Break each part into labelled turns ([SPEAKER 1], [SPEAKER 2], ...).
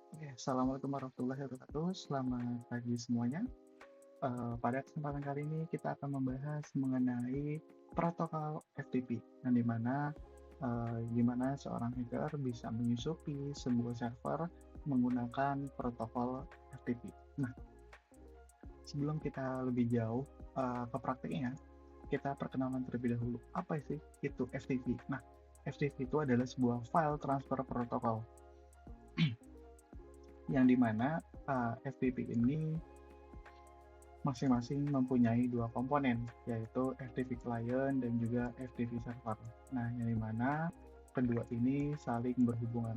[SPEAKER 1] Oke, assalamualaikum warahmatullahi wabarakatuh. Selamat pagi semuanya. Pada kesempatan kali ini kita akan membahas mengenai protokol FTP, yang dimana gimana seorang hacker bisa menyusupi sebuah server menggunakan protokol FTP. Nah, sebelum kita lebih jauh ke praktiknya, kita perkenalan terlebih dahulu. Apa sih itu FTP? Nah, FTP itu adalah sebuah file transfer protokol, yang dimana FTP ini masing-masing mempunyai dua komponen, yaitu FTP client dan juga FTP server. Nah, yang dimana kedua ini saling berhubungan.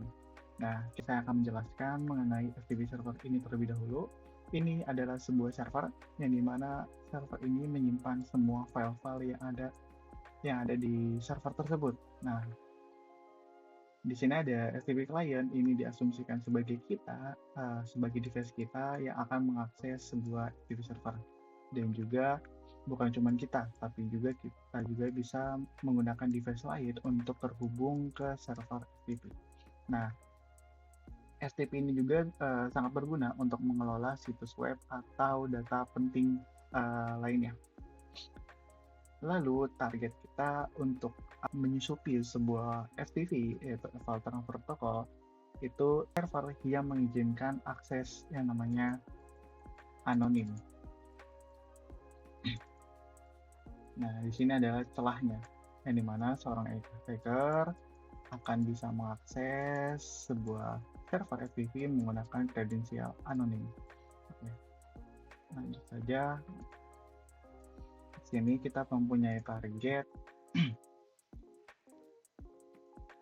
[SPEAKER 1] Nah, kita akan menjelaskan mengenai FTP server ini terlebih dahulu. Ini adalah sebuah server yang dimana server ini menyimpan semua file-file yang ada di server tersebut. Nah, di sini ada FTP client, ini diasumsikan sebagai kita, sebagai device kita yang akan mengakses sebuah FTP server. Dan juga bukan cuma kita, tapi juga kita juga bisa menggunakan device lain untuk terhubung ke server FTP. Nah, FTP ini juga sangat berguna untuk mengelola situs web atau data penting lainnya. Lalu target kita untuk menyusupi sebuah FTP, yaitu file transfer protocol, itu server yang mengizinkan akses yang namanya anonim. Nah, di sini adalah celahnya, yang dimana seorang hacker akan bisa mengakses sebuah server FTP menggunakan kredensial anonim. Oke, lanjut saja. Di sini kita mempunyai target,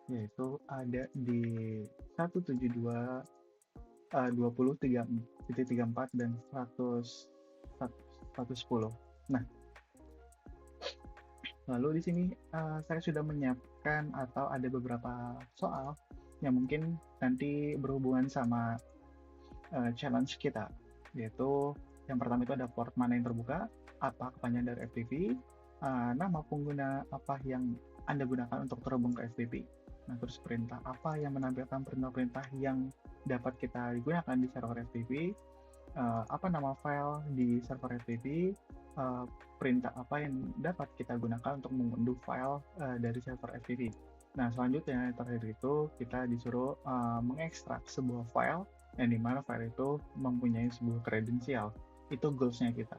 [SPEAKER 1] yaitu ada di 172.20.34 dan 110. Nah, lalu di sini saya sudah menyiapkan atau ada beberapa soal yang mungkin nanti berhubungan sama challenge kita, yaitu yang pertama itu ada port mana yang terbuka, apa kepanjangan dari FTP, nama pengguna apa yang Anda gunakan untuk terhubung ke FTP. Nah, terus perintah apa yang menampilkan perintah-perintah yang dapat kita gunakan di server FTP, apa nama file di server FTP, perintah apa yang dapat kita gunakan untuk mengunduh file dari server FTP. Nah, selanjutnya yang terakhir itu kita disuruh mengekstrak sebuah file yang dimana file itu mempunyai sebuah kredensial. Itu goals-nya kita.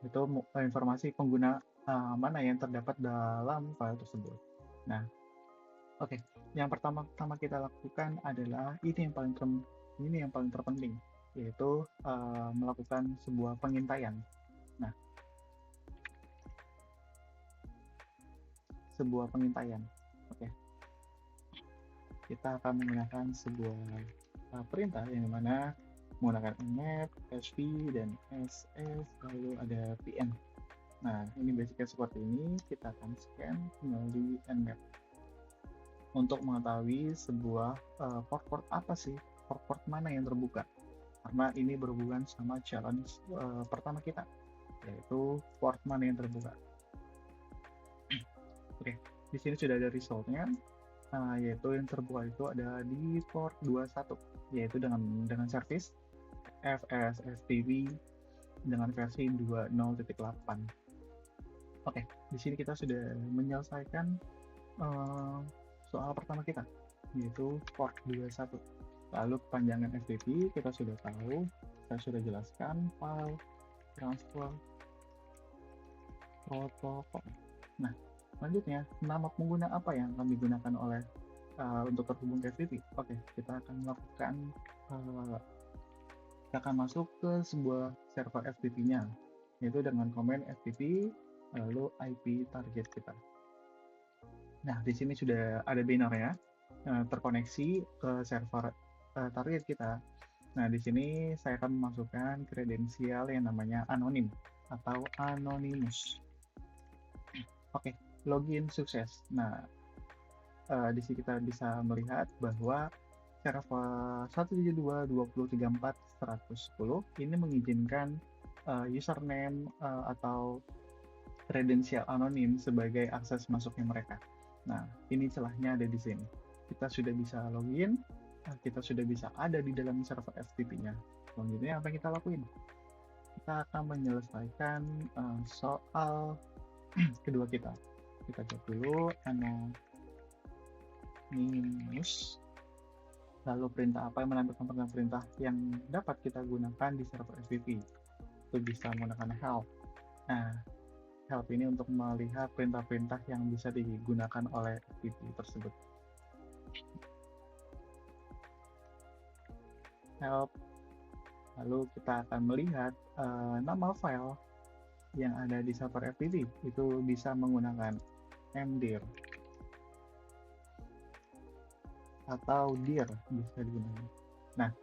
[SPEAKER 1] Itu informasi pengguna mana yang terdapat dalam file tersebut. Nah, oke. Yang pertama-tama kita lakukan adalah ini yang paling terpenting, yaitu melakukan sebuah pengintaian. Nah, sebuah pengintaian. Oke, kita akan menggunakan sebuah perintah yang dimana menggunakan nmap, hv, dan ss, lalu ada pn. Nah, ini basicnya seperti ini. Kita akan scan melalui nmap untuk mengetahui sebuah port-port apa sih, port-port mana yang terbuka. Karena ini berhubungan sama challenge pertama kita, yaitu port mana yang terbuka. Oke, di sini sudah ada resultnya, yaitu yang terbuka itu ada di port 21, yaitu dengan service FSFTP dengan versi 20.8. Oke, di sini kita sudah menyelesaikan soal pertama kita, yaitu port 21. Lalu kepanjangan FTP kita sudah tahu, saya sudah jelaskan file transfer protokol. Nah, selanjutnya nama pengguna apa yang akan digunakan oleh untuk terhubung ke FTP? Oke, kita akan melakukan kita akan masuk ke sebuah server FTP-nya, yaitu dengan command FTP lalu IP target kita. Nah, di sini sudah ada banner ya, terkoneksi ke server target kita. Nah, di sini saya akan memasukkan kredensial yang namanya anonim atau anonymous. Oke, login sukses. Nah, di sini kita bisa melihat bahwa server 172.20.34.110 ini mengizinkan username atau kredensial anonim sebagai akses masuknya mereka. Nah, ini celahnya ada di sini. Kita sudah bisa login. kita sudah bisa ada di dalam server FTP-nya. Selanjutnya apa yang kita lakuin? Kita akan menyelesaikan soal kedua kita. Kita cek dulu anonymous, lalu perintah apa yang menampilkan perintah yang dapat kita gunakan di server FTP. Itu bisa menggunakan help. Nah, help ini untuk melihat perintah-perintah yang bisa digunakan oleh FTP tersebut. Help, lalu kita akan melihat nama file yang ada di server FTP. Itu bisa menggunakan mdir atau dir bisa digunakan. Nah,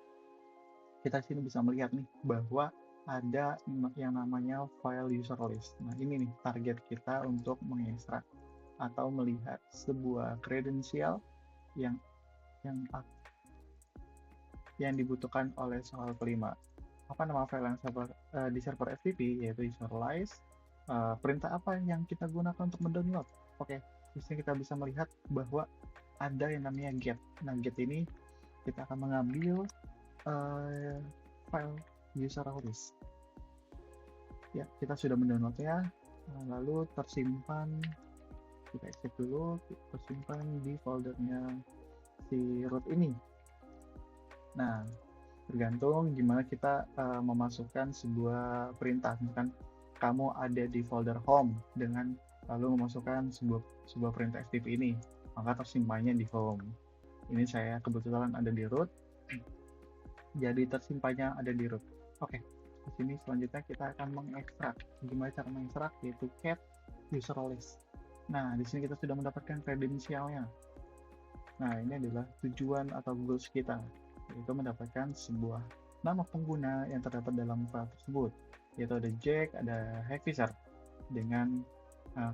[SPEAKER 1] kita sini bisa melihat nih bahwa ada yang namanya file user list. Nah, ini nih target kita untuk mengekstrak atau melihat sebuah kredensial yang dibutuhkan oleh soal kelima. Apa nama file yang di server FTP, yaitu user list. Perintah apa yang kita gunakan untuk mendownload? Oke, di sini kita bisa melihat bahwa ada yang namanya get. Nah, get ini kita akan mengambil file user list. Ya, kita sudah mendownloadnya, lalu tersimpan, kita exit dulu, tersimpan di foldernya si root ini. Nah, tergantung gimana kita memasukkan sebuah perintah. Misalkan kamu ada di folder home dengan lalu memasukkan sebuah perintah FTP ini, maka tersimpannya di home. Ini saya kebetulan ada di root, jadi tersimpannya ada di root. Oke, di sini selanjutnya kita akan mengekstrak. Gimana cara mengekstrak? Yaitu cat user list. Nah, di sini kita sudah mendapatkan kredensialnya. Nah, ini adalah tujuan atau goals kita, yaitu mendapatkan sebuah nama pengguna yang terdapat dalam file tersebut, yaitu ada Jack, ada Hackfisher dengan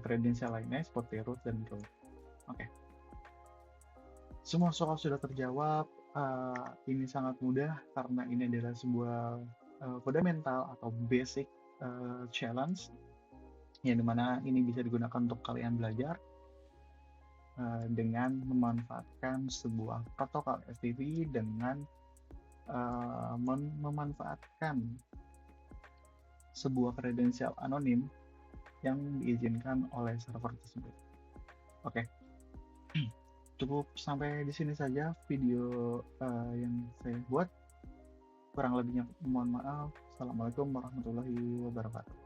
[SPEAKER 1] kredensial lainnya seperti root dan root. Oke. Semua soal sudah terjawab. Ini sangat mudah karena ini adalah sebuah fundamental atau basic challenge yang dimana ini bisa digunakan untuk kalian belajar dengan memanfaatkan sebuah protokol FTP dengan memanfaatkan sebuah kredensial anonim yang diizinkan oleh server tersebut. Oke. Cukup sampai di sini saja video yang saya buat. Kurang lebihnya mohon maaf. Assalamualaikum warahmatullahi wabarakatuh.